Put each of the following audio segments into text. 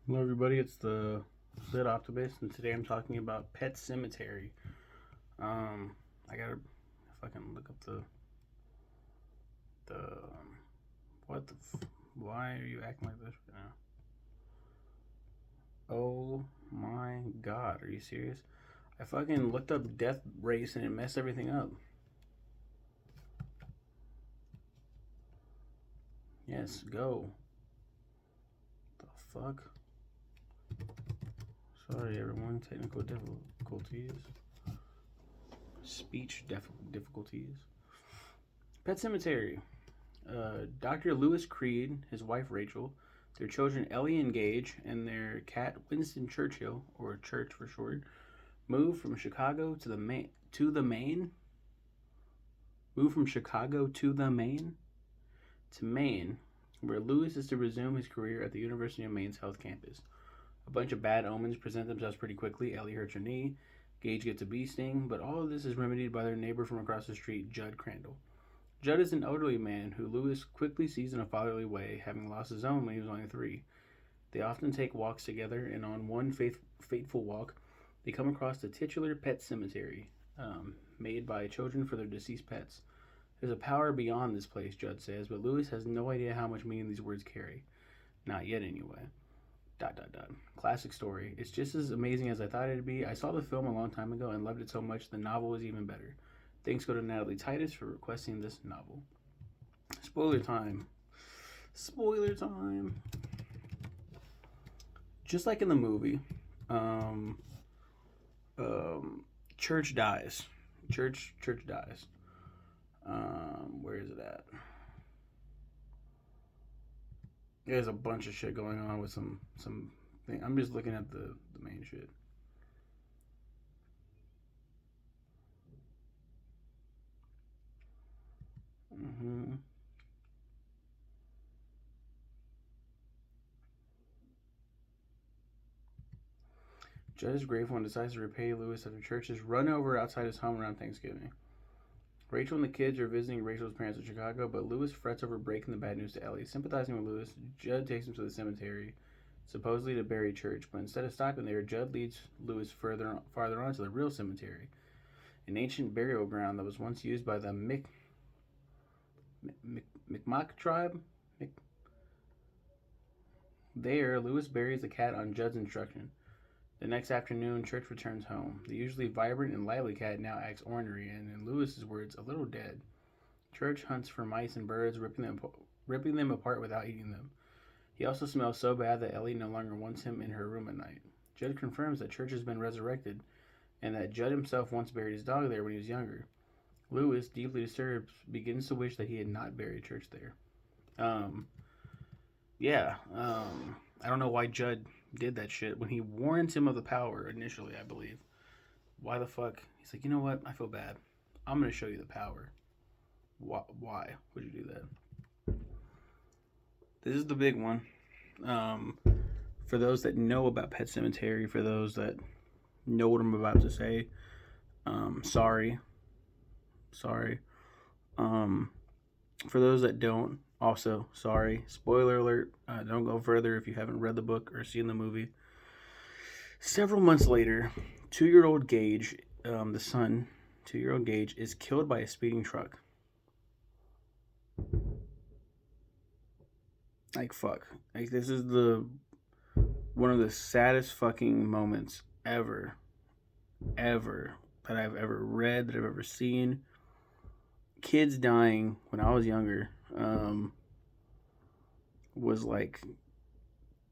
Hello, everybody. It's the Lit Optimist, and today I'm talking about Pet Cemetery. I gotta fucking look up the what the why are you acting like this right now? Oh my god, are you serious? I fucking looked up death race and it messed everything up. Yes, go. The fuck? Sorry, everyone. Technical difficulties. Difficulties. Pet Cemetery. Dr. Lewis Creed, his wife Rachel, their children Ellie and Gage, and their cat Winston Churchill, or Church for short, moved from Chicago to the Maine. Moved from Chicago to Maine, where Lewis is to resume his career at the University of Maine's Health Campus. A bunch of bad omens present themselves pretty quickly. Ellie hurts her knee. Gage gets a bee sting, but all of this is remedied by their neighbor from across the street, Judd Crandall. Judd is an elderly man who Lewis quickly sees in a fatherly way, having lost his own when he was only 3. They often take walks together, and on one fateful walk, they come across the titular pet cemetery, made by children for their deceased pets. There's a power beyond this place, Judd says, but Lewis has no idea how much meaning these words carry. Not yet, anyway. Dot dot dot. Classic story. It's just as amazing as I thought it'd be. I saw the film a long time ago and loved it so much the novel was even better. Thanks go to Natalie Titus for requesting this novel. Spoiler time. Spoiler time. Just like in the movie, um, Church dies. Church dies. Where is it at? There's a bunch of shit going on with some thing. I'm just looking at the main shit. hmm Judd is grateful and decides to repay Lewis after Church is run over outside his home around Thanksgiving. Rachel and the kids are visiting Rachel's parents in Chicago, but Lewis frets over breaking the bad news to Ellie. Sympathizing with Lewis, Judd takes him to the cemetery, supposedly to bury Church, but instead of stopping there, Judd leads Lewis farther on to the real cemetery, an ancient burial ground that was once used by the Mi'kmaq tribe. There, Lewis buries the cat on Judd's instruction. The next afternoon, Church returns home. The usually vibrant and lively cat now acts ornery and, in Lewis's words, a little dead. Church hunts for mice and birds, ripping them apart without eating them. He also smells so bad that Ellie no longer wants him in her room at night. Judd confirms that Church has been resurrected and that Judd himself once buried his dog there when he was younger. Lewis, deeply disturbed, begins to wish that he had not buried Church there. Um, yeah, I don't know why Judd did that shit when he warns him of the power initially, I believe. Why the fuck? He's like, you know what? I feel bad. I'm gonna show you the power. Why would you do that? This is the big one. Um, for those that know about Pet Cemetery, for those that know what I'm about to say, sorry, sorry. Um, for those that don't, also sorry. Spoiler alert. Don't go further if you haven't read the book or seen the movie. Several months later, 2-year-old Gage, the son, 2-year-old Gage, is killed by a speeding truck. Like fuck. Like this is the one of the saddest fucking moments ever that I've ever read, that I've ever seen. Kids dying when I was younger was like,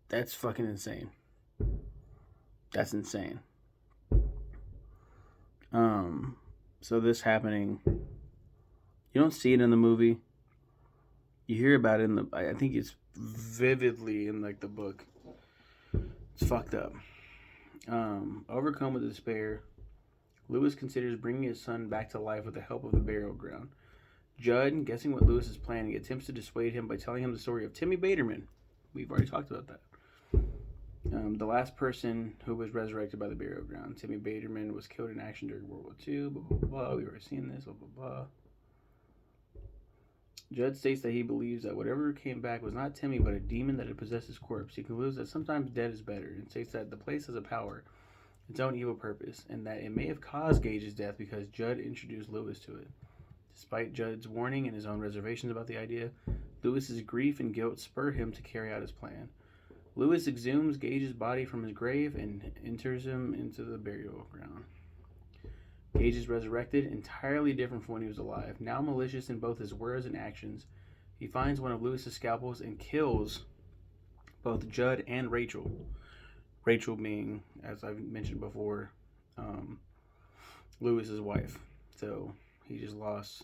that's fucking insane. That's insane. Um, so this happening, you don't see it in the movie. You hear about it in the. I think it's vividly in like the book. It's fucked up. Overcome with despair, Lewis considers bringing his son back to life with the help of the burial ground. Judd, guessing what Lewis is planning, attempts to dissuade him by telling him the story of Timmy Baterman. We've already talked about that. The last person who was resurrected by the burial ground. Timmy Baterman was killed in action during World War II. Blah blah blah. We've already seen this. Blah blah blah. Judd states that he believes that whatever came back was not Timmy but a demon that had possessed his corpse. He concludes that sometimes dead is better and states that the place has a power, its own evil purpose, and that it may have caused Gage's death because Judd introduced Lewis to it. Despite Judd's warning and his own reservations about the idea, Lewis's grief and guilt spur him to carry out his plan. Lewis exhumes Gage's body from his grave and enters him into the burial ground. Gage is resurrected, entirely different from when he was alive. Now malicious in both his words and actions, he finds one of Lewis's scalpels and kills both Judd and Rachel. Rachel being, as I've mentioned before, Lewis's wife. So he just lost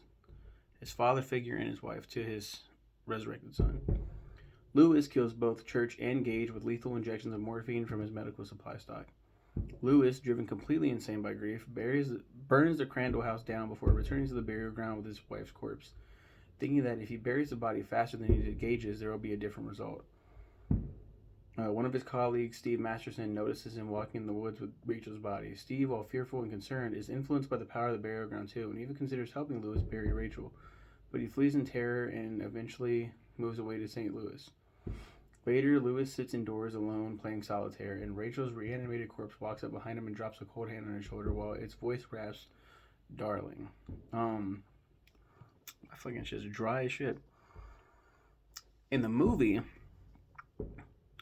his father figure and his wife to his resurrected son. Lewis kills both Church and Gage with lethal injections of morphine from his medical supply stock. Lewis, driven completely insane by grief, burns the Crandall house down before returning to the burial ground with his wife's corpse, thinking that if he buries the body faster than he did Gage's, there will be a different result. One of his colleagues, Steve Masterson, notices him walking in the woods with Rachel's body. Steve, while fearful and concerned, is influenced by the power of the burial ground too, and even considers helping Lewis bury Rachel. But he flees in terror and eventually moves away to St. Louis. Later, Lewis sits indoors alone playing solitaire, and Rachel's reanimated corpse walks up behind him and drops a cold hand on his shoulder while its voice rasps, "Darling." I fucking shit's dry as shit. In the movie,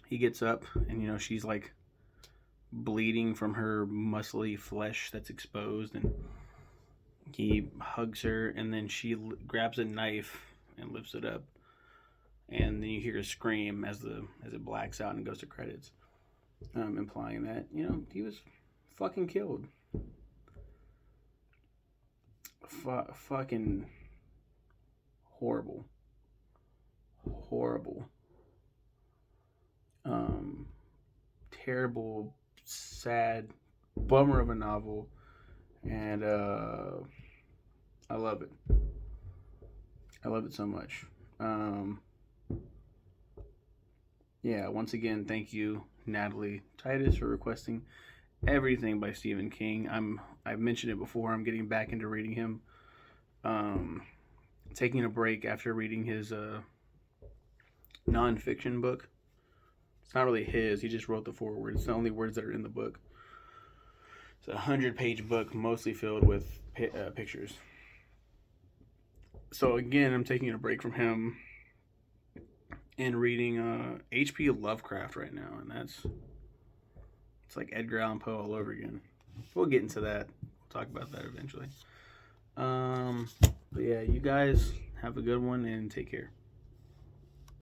he gets up and, she's like bleeding from her muscly flesh that's exposed, and he hugs her, and then she grabs a knife and lifts it up. And then you hear a scream as it blacks out and goes to credits, implying that he was fucking killed. Fucking horrible. Terrible, sad, bummer of a novel, and I love it. I love it so much. Yeah, once again, thank you, Natalie Titus, for requesting everything by Stephen King. I've mentioned it before. I'm getting back into reading him. Taking a break after reading his nonfiction book. It's not really his. He just wrote the foreword. It's the only words that are in the book. It's a 100-page book, mostly filled with pictures. So again, I'm taking a break from him and reading H.P. Lovecraft right now, and it's like Edgar Allan Poe all over again. We'll get into that. We'll talk about that eventually. But yeah, you guys have a good one and take care.